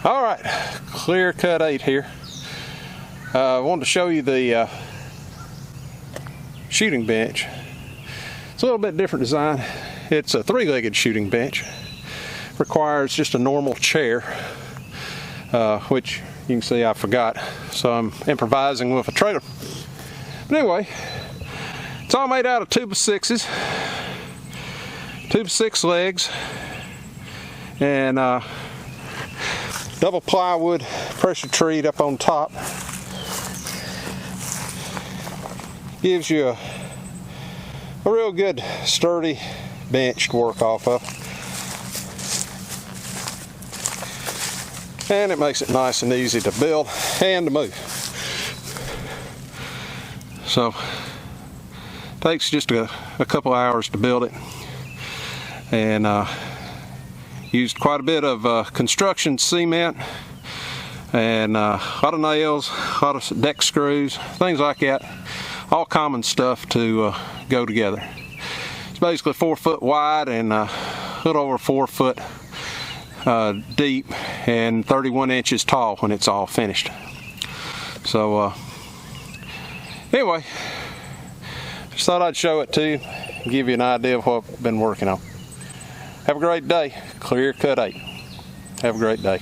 All right, Clear Cut 8 here. I wanted to show you the shooting bench. It's a little bit different design. It's a three-legged shooting bench. Requires just a normal chair, which you can see I forgot, so I'm improvising with a trailer. But anyway, it's all made out of 2x6s, 2x6 legs, and double plywood pressure treat up on top. Gives you a real good sturdy bench to work off of. And it makes it nice and easy to build and to move. So it takes just a couple hours to build it, and used quite a bit of construction cement and a lot of nails, a lot of deck screws, things like that. All common stuff to go together. It's basically 4 foot wide and a little over 4 foot deep and 31 inches tall when it's all finished. So anyway, just thought I'd show it to you and give you an idea of what I've been working on. Have a great day. Clear Cut 8. Have a great day.